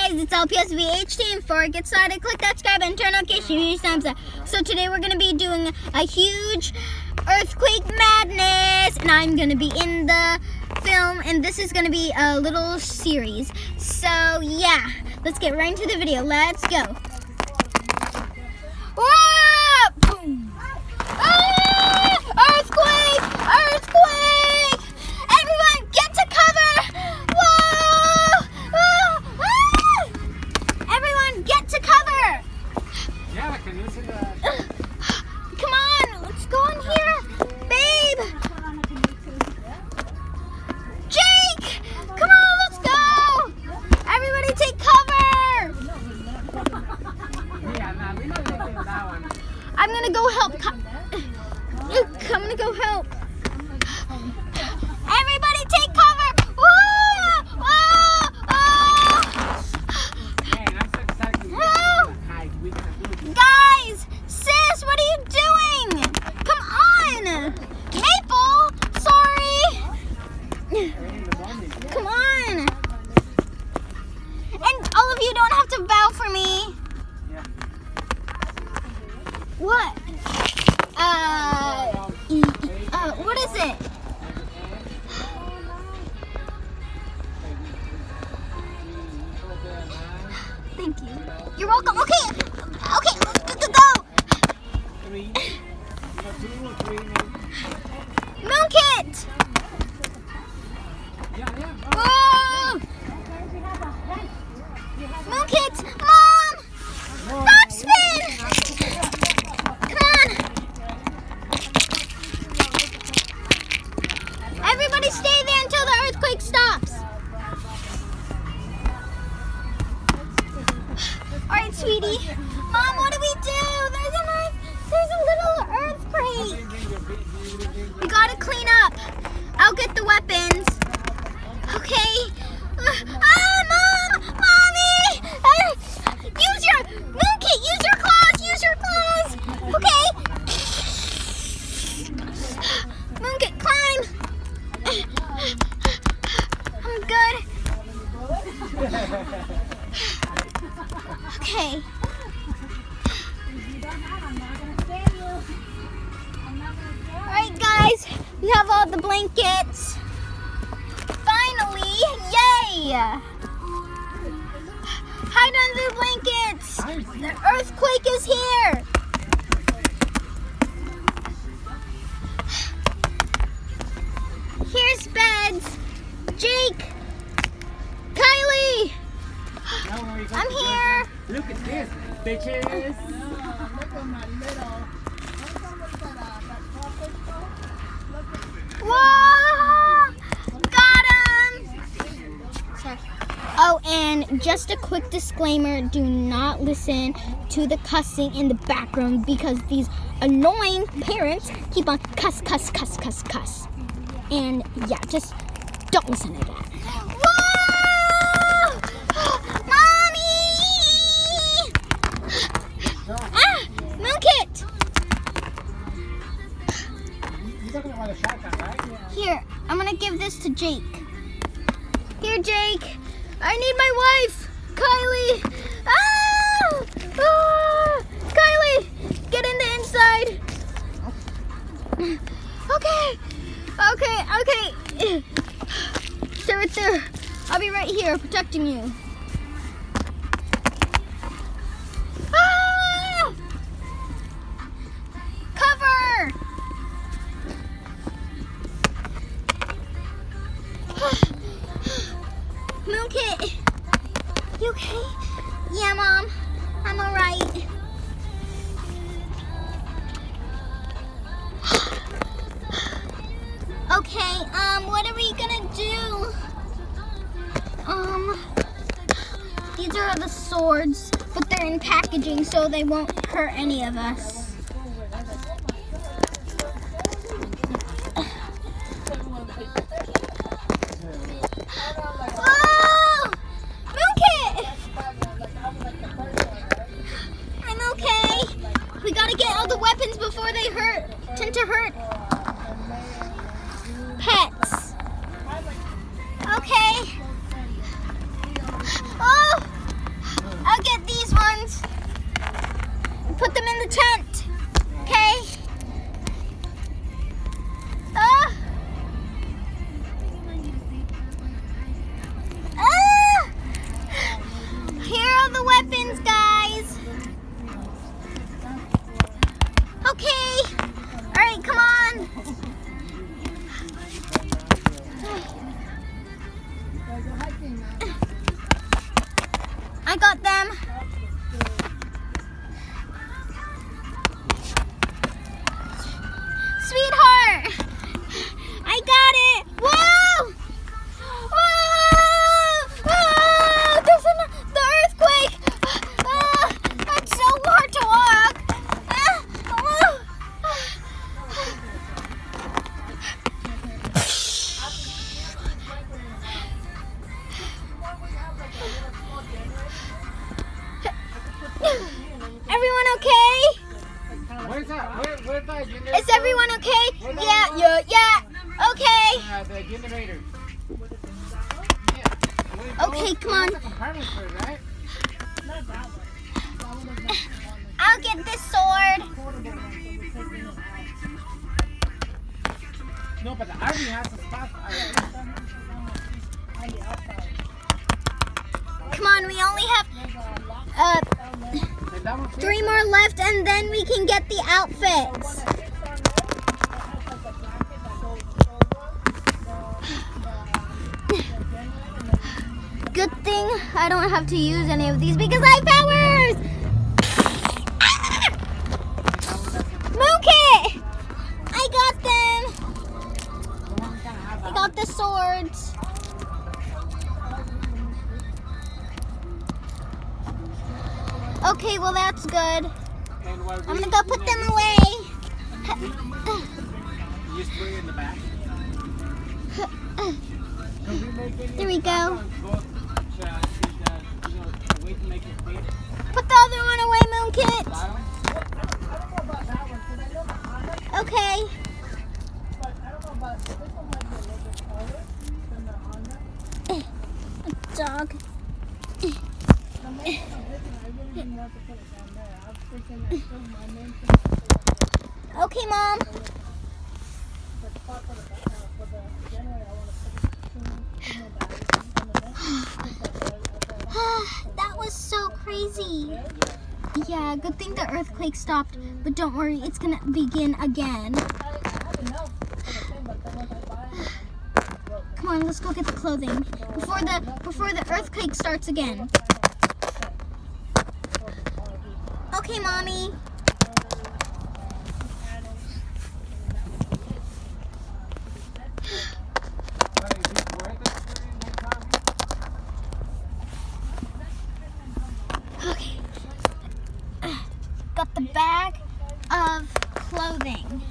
guys, it's LPS VHT. Before I get started, click that subscribe and turn notifications thumbs up. So today we're going to be doing a huge earthquake madness, and I'm going to be in the film, and this is going to be a little series. So yeah, let's get right into the video. Let's go. Whoa! Boom! Ah! Earthquake! Earthquake! Everyone get to cover! Whoa! Ah! Ah! Everyone get to cover! Yeah, can you see that? Come on, let's go in here. Babe! Jake! Come on, let's go! Everybody take cover! Yeah, we don't take that one. I'm gonna go help. I'm gonna go help. Everybody take cover! Whoa! Whoa! Oh! Hey, that's exactly Whoa! the height we can do. Guys! Sis, what are you doing? Come on! Maple! Sorry! In the morning. Come on! And all of you don't have to bow for me. Yeah. What? What is it? Thank you. You're welcome. Okay. Okay, let's go. 3. 2 or 3. Moonkit! Yeah. Whoa! Moonkit! Mom! Box spin! Come on! Everybody stay there until the earthquake stops. Alright, sweetie. Mom, what do we do? There's a little earthquake. We gotta clean up. I'll get the weapons. Okay. Mom! Mommy! Use your Moonkit! Use your claws! Use your claws! Okay. Moonkit, climb! I'm good. Okay. Alright guys, we have all the blankets. Finally, yay! Hide under the blankets. The earthquake is here. Here's beds. Jake, Kylie, I'm here. Look at this, bitches. Whoa! Got him! Sorry. Oh, and just a quick disclaimer, do not listen to the cussing in the background because these annoying parents keep on cuss. And yeah, just don't listen to that. Whoa! Mommy! Ah! Moonkit! You're talking about a shotgun, right? Here, I'm gonna give this to Jake. Here, Jake. I need my wife, Kylie. Ah! Ah! Kylie, get in the inside. Okay. Stay right there. I'll be right here protecting you. Ah! Cover! Moonkit, you okay? Yeah, Mom, I'm alright. Okay, what are we gonna do? These are the swords, but they're in packaging so they won't hurt any of us. Oh! Moonkit! I'm okay. We gotta get all the weapons before they tend to hurt pets. Okay. Oh! the tent. Okay. Here are the weapons, guys. Okay. All right, come on. I got them. Sweetheart, I got it. Whoa! Whoa! Ah, the earthquake. It's so hard to walk. Everyone okay? Where's that? Where's that generator? Is everyone okay? Yeah. Okay. The generator. Okay, come on. That's a compartment for it, right? I'll get this sword. No, but the RV has a spot. Come on, we only have 3 more left, and then we can get the outfits. Good thing I don't have to use any of these because I have powers! Mookie! I got them! I got the swords. Okay, well that's good. I'm gonna go put them away. You just put it in the back. There we go. Put the other one away, Moonkit. Okay. Dog. Okay, Mom. That was so crazy. Yeah, good thing the earthquake stopped, but don't worry, it's gonna begin again. Come on, let's go get the clothing before the earthquake starts again. Okay, Mommy. Okay. Got the bag of clothing.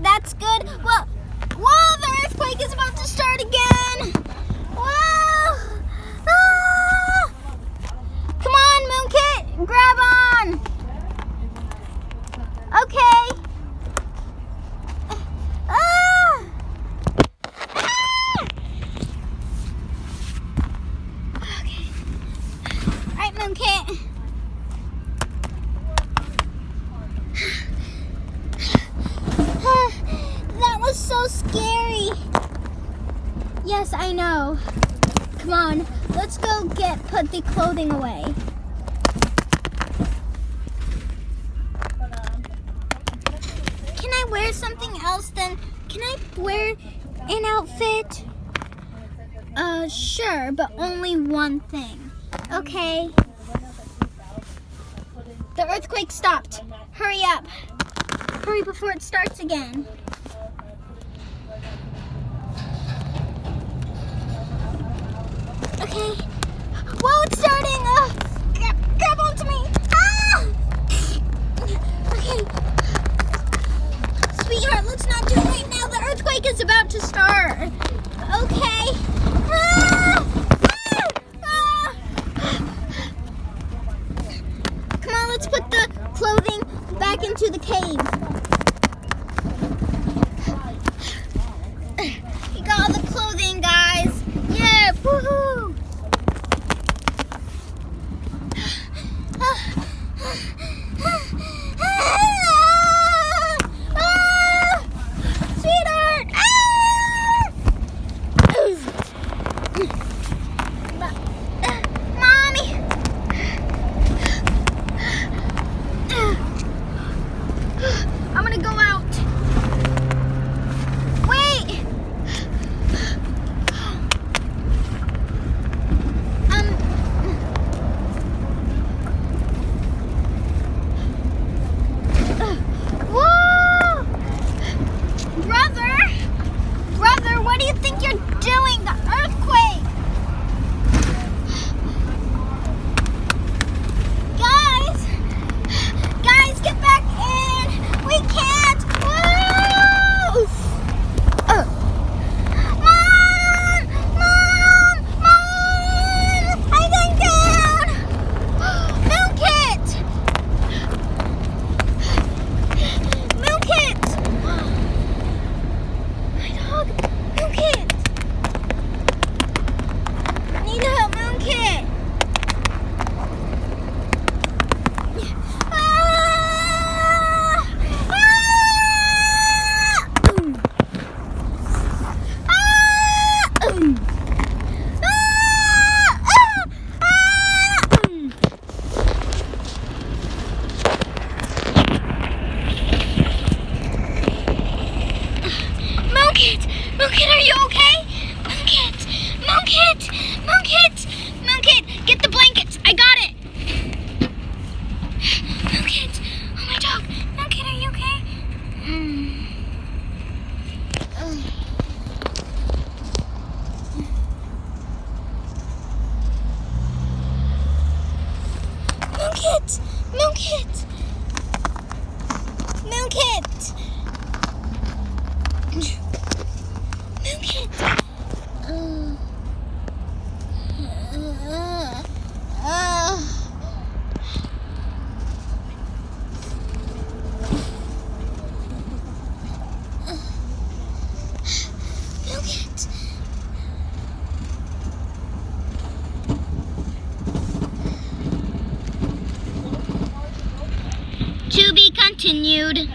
That's good. Well, whoa, the earthquake is about to start again. Whoa. Ah. Come on, Moonkit, grab on. Okay. Ah. Ah. Okay. All right, Moonkit. That was so scary. Yes, I know. Come on, let's go put the clothing away. Can I wear something else then? Can I wear an outfit? Sure, but only one thing. Okay. The earthquake stopped. Hurry up. Hurry before it starts again. Okay. Whoa, it's starting. Grab onto me. Ah! Okay. Sweetheart, let's not do it right now. The earthquake is about to start. Okay. Ah! Ah! Ah! Come on, let's put the clothing back into the cave. We got all the clothing, guys. Yeah, woohoo! it! Milk it! Milk it! Milk it! Milk it! To be continued.